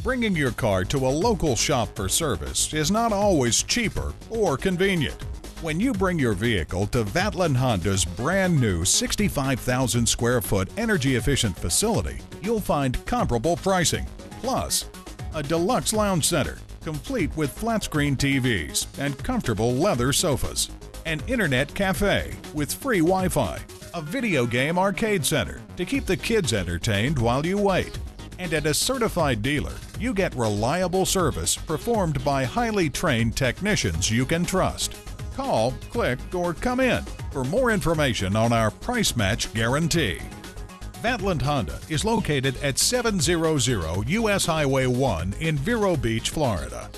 Bringing your car to a local shop for service is not always cheaper or convenient. When you bring your vehicle to Vatland Honda's brand new 65,000 square foot energy efficient facility, you'll find comparable pricing, plus a deluxe lounge center complete with flat screen TVs and comfortable leather sofas, an internet cafe with free Wi-Fi, a video game arcade center to keep the kids entertained while you wait. And at a certified dealer, you get reliable service performed by highly trained technicians you can trust. Call, click, or come in for more information on our price match guarantee. Vatland Honda is located at 700 US Highway 1 in Vero Beach, Florida.